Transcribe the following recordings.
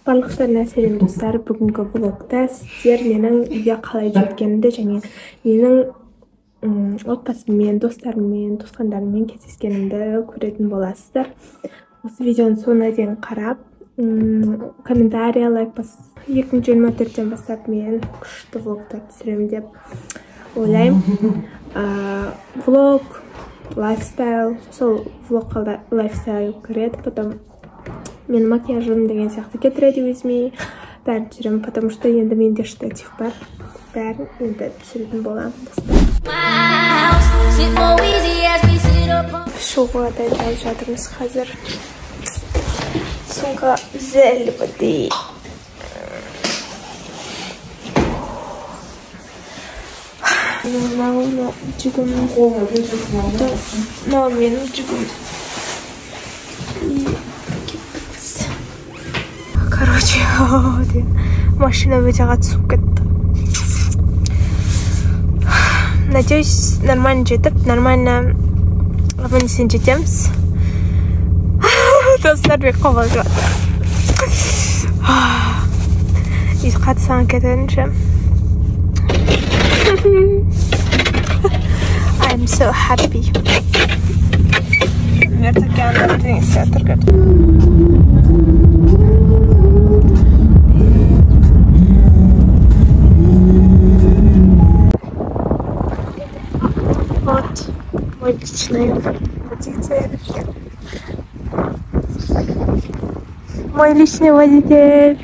Барлықтарына сәлем достар. Бүгінгі влогта сіздер менің үйге қалай жеткенімді және менің отбасыммен, достарыммен, туысқандарыммен кездескенімді көретін боласыздар. Осы видеоның соңына дейін қарап, комментарий, лайк басып, 2024-тен бастап мен күшті влогтар түсіремін деп ойлаймын. Влог, лайфстайл, сол влогқа лайфстайл кіреді, потом мен макияжым деген сияқты кетіреді өзіме бәрін түсіремін, потому что енді менде штатив бар, бәрін енді түсіретін боламын. Шығуға дайындалып жатырмыз қазір. Сумка зәлбідей. Мынау жүгім. Мынау менің жүгім. Короче, машина өте қатысып кетті. Надеюсь, нормально жетіп, нормально аман-есен жетеміз. Достар бек қобал жатыр. Үй қатысаң кетерінше. I'm so happy. Мертікенді деген сәтір кетті. Мой личный водитель. Мой личный водитель.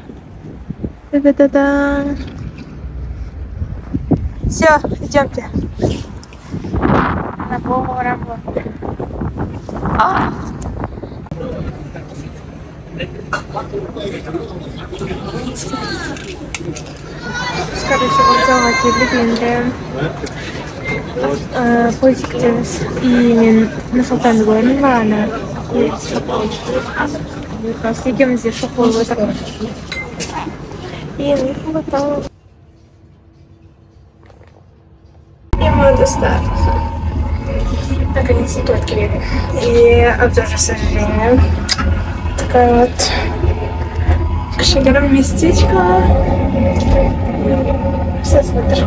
Да-да-да. Все, идемте. Работа. Короче, вокзалға келдік енді. Пойыз күтеміз. И мен Нұрсұлтанды көрдім бағана. Екеуміз де шоқ болып отыр. Достар, наконец-то тут открыли. И обзор жасажения. Такая вот шикарное местечко. Все, смотрю.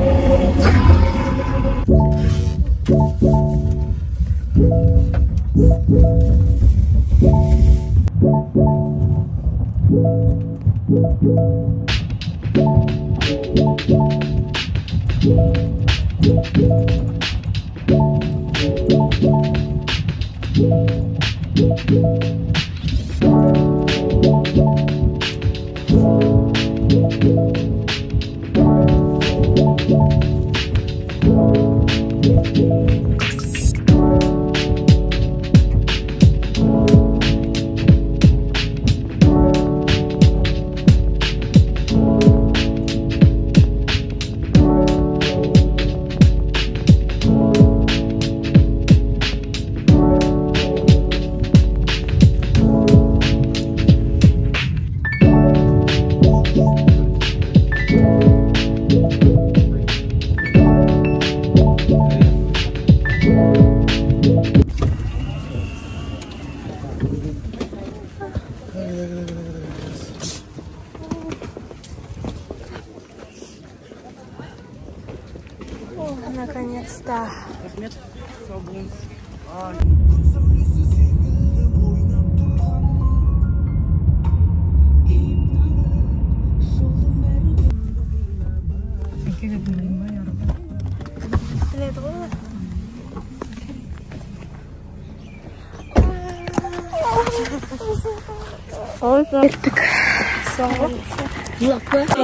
Наконец-то.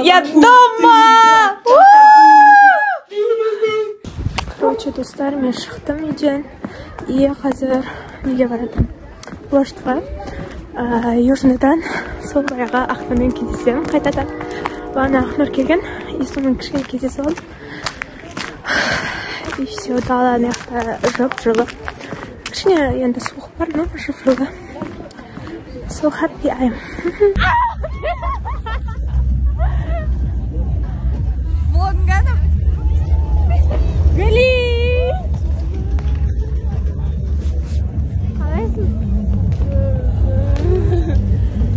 Я дома! Короче, достар, мен шықтым үйден. И қазір неге баратым? Площадьқа. Южныйдан сол баяғы Ақнұрмен кездесемін қайтадан. Бағана Ақнұр келген. И сонымен кішкене кездесіп алдым. И все, дала аяқта жып-жылы. Кішкене енді суық бар, но жып-жылы. So happy I am. Влогганым. Гали! Қалайсың?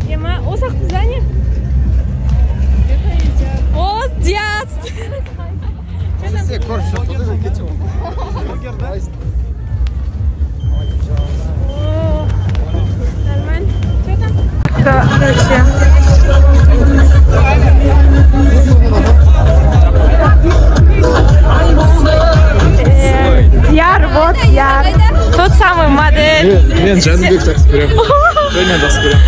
Ема, осақ бұзане? Ben Janibek жақсы көремін. Женя жақсы көремін.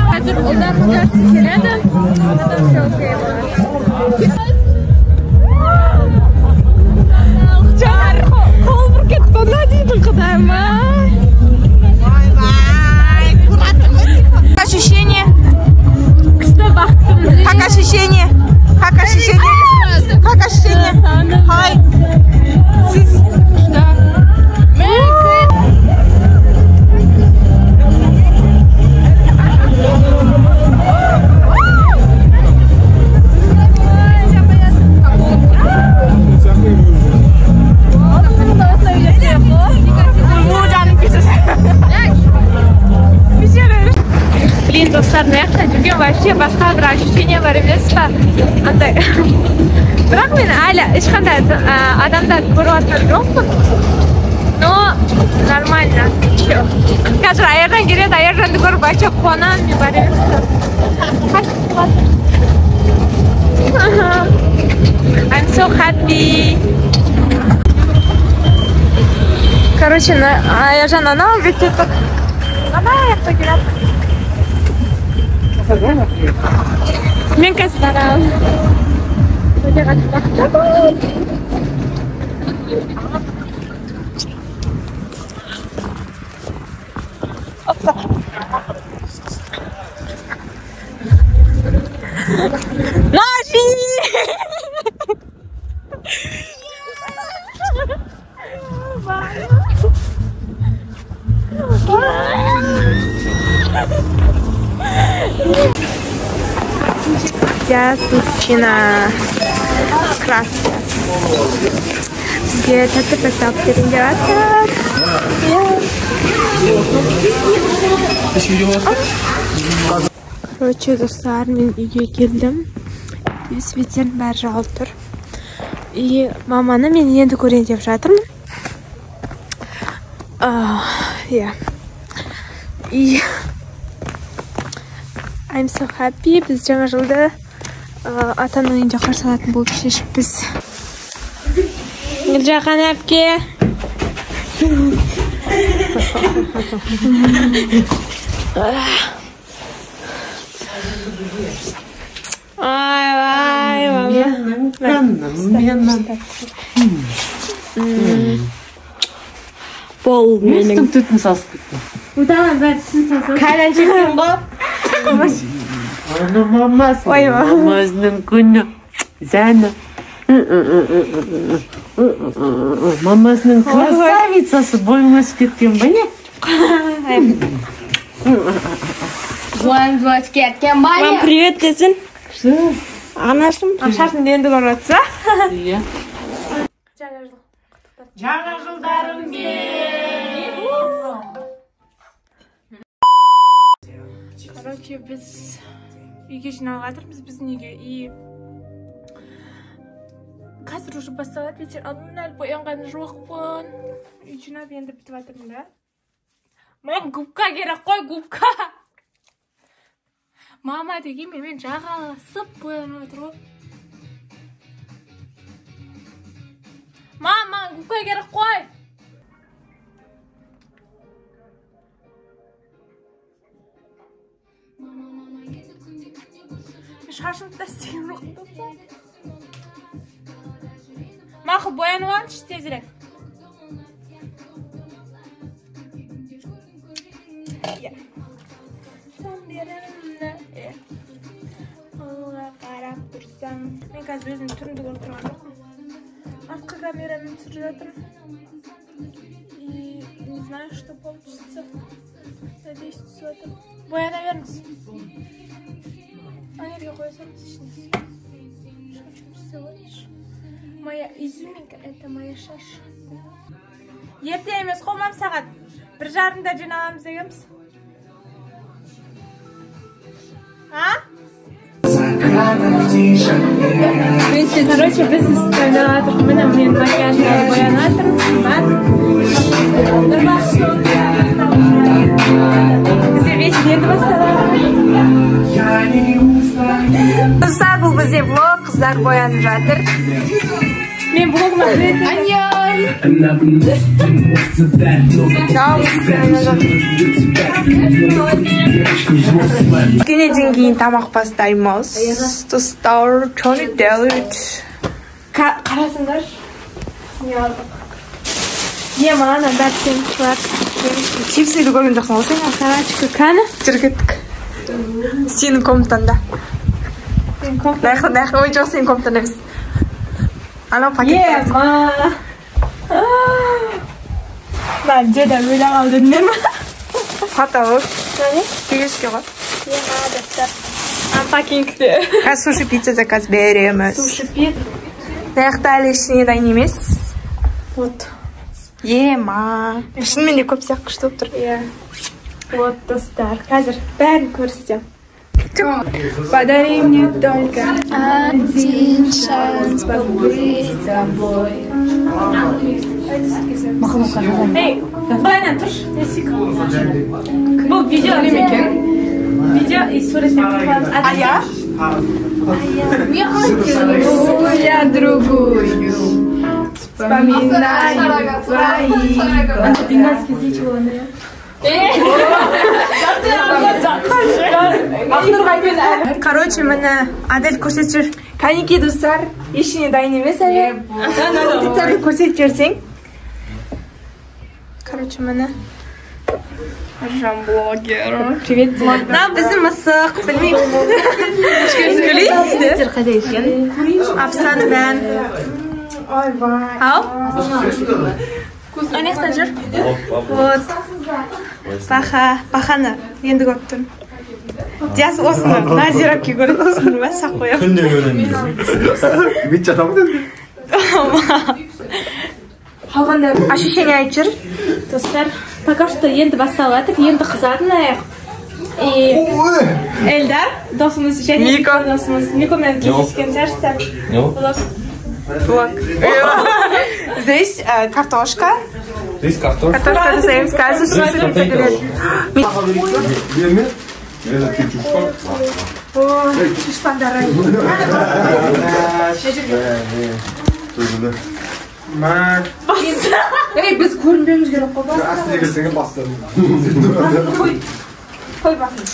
Қазір ұлдар келеді. Одан все окей болады. Қол бір кетті онда дейді құдайма. Ощущение? Күшті бақтым. Как ощущение? Как ощущение? Как ощущение? Хай. Блин, достар, мына жүрген вообще басқа бір ощущение бар емес па? Андай. Бірақ мен әлі ешқандай адамдар көріп жатқан жоқпын. Но нормально. Қазір Аяржан келеді, Аяржанды көріп вообще қуанамын, мен бар емес па? I'm so happy. Короче, Аяржан анау бетте тұр. Ана жақта келеді. Мен қазір барамын. Өте қатты бақытты. Опа. Ножи! Я сучина краска. Где это поставь переделаться? Короче, достар, мен үйге келдім. Светтердің бәрі жауып тұр. И маманы мен енді көрейін деп жатырмын. Yeah. И I'm so happy. Біз жаңа жылды атаның үйінде қарсы алатын болып шешіппіз. Елжахан әпке. Ай, Бол менің түтін сасып кетті. Бұдан бәрі түсін сасып. Қайдан жексен бол? Оны мамасының күні. Зәні. Мамасының красавицасы бойымыз кеткен ба не? Бойымыз кеткен ба не? Мам, привет десін. Анашым. Ашатын енді көріп отса. Иә. Жаңа жылдарың Короче, біз үйге жиналып жатырмыз, біздің үйге. И қазір уже басталады, вечер алдын әлі боянған жоқпын. Үй жинап енді бітіп жатырмын да. Мам, губка керек қой, губка. Мама деген мен жағаласып боянып отыр ғой. Мама, губка керек қой. Шашымды да істеген жоқпын. Мақұл, боянып алыңызшы тезірек. Алға қарап тұрсаң. Мен қазір өзім түрімді көріп тұрған жоқпын. Артқы камерамен түсіріп жатырмын. И не знаю, что получится. Надеюсь, түсіп жатыр. Бояна беріңіз. Анерге қойсаңыз ішіне. Моя изюминка, это моя шаша. Ерте емес қомам сағат. 1:30-да жиналамыз дегенбіз. Короче, біз істейді жатырмын. Міне мен макияжға боянып жатырмын. Бізде вечер енді басталады. Dostlar, bu bizde vlog, kızlar boyanıp жатыр. Men bloguma Кенеден кейін тамақ бастаймыз. Достар, Tony Dalit. Қарасыңдар. Мана бәттен шығар. Чипсыды көрген жоқсың ғой сен? Сарачка кәні? Жүр кеттік. Сенің комнатаңда. Наяқта, ой жоқ сенің комнатаңда емес. Анау пакет. Мен жеда өлі қалды дінем. Фотолог. Тегеске ғой. Достар. Пакингте. Суши пицца заказ береміз. Суши пицца. Наяқта әлі ішіне дайын емес. Вот. Ема. Шынымен де көп сияқты күшті болып тұр. Вот, достар. Қазір бәрін көрсетем. Подари мне только один шанс побыть с тобой. Эй, Байна, тұрш. Бұл видео екен. Видео и суретпен қылып. А я? Я другую. Вспоминаю твои. Это бенгальский язык болғанда, я? Короче, мені Адель көрсетіп жүр. Кәнеке, достар, ешіне дайын емес әлі. Детальді көрсетіп жүрсең. Короче, мені Жамблогер. Привет, Дима. На, біздің мысық, білмеймін. Күлейсіздер? Қайда екен? Апсаны бән. Ау? Анаяқтан жүр? Вот. Бақаны енді көріп тұрмын. Диас осыны Назирапке көресің ба? Сақ қоям. Күнде көрінді. Бет жатамын деді. Ощущение айтып жүр. Достар, пока что енді басталады, енді қызатын аяқ. Эльдар, досымыз және Мико. досымыз. Микомен кездескен сәрістер. Влог. Здесь картошка. Здесь картошка. Картошка достаем, скажешь, что это говорит. Шпандары. Эй, біз көрінбеуіміз керек қой. Қой басын.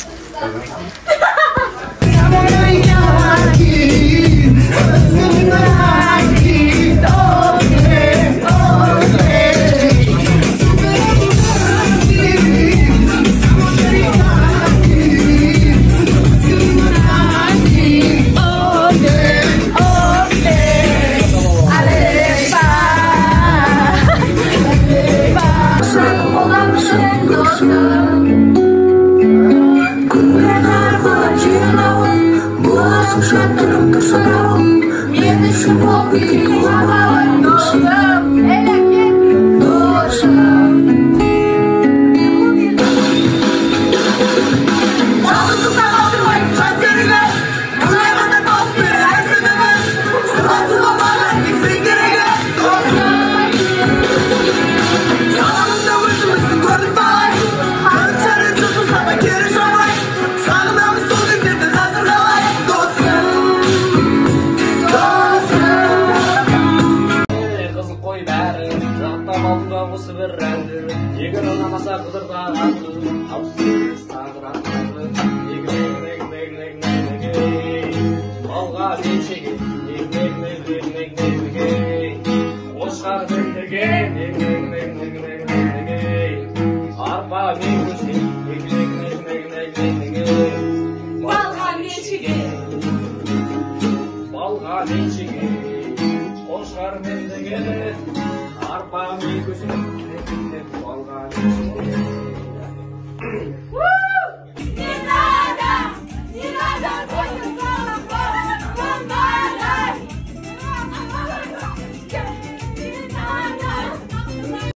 Woo!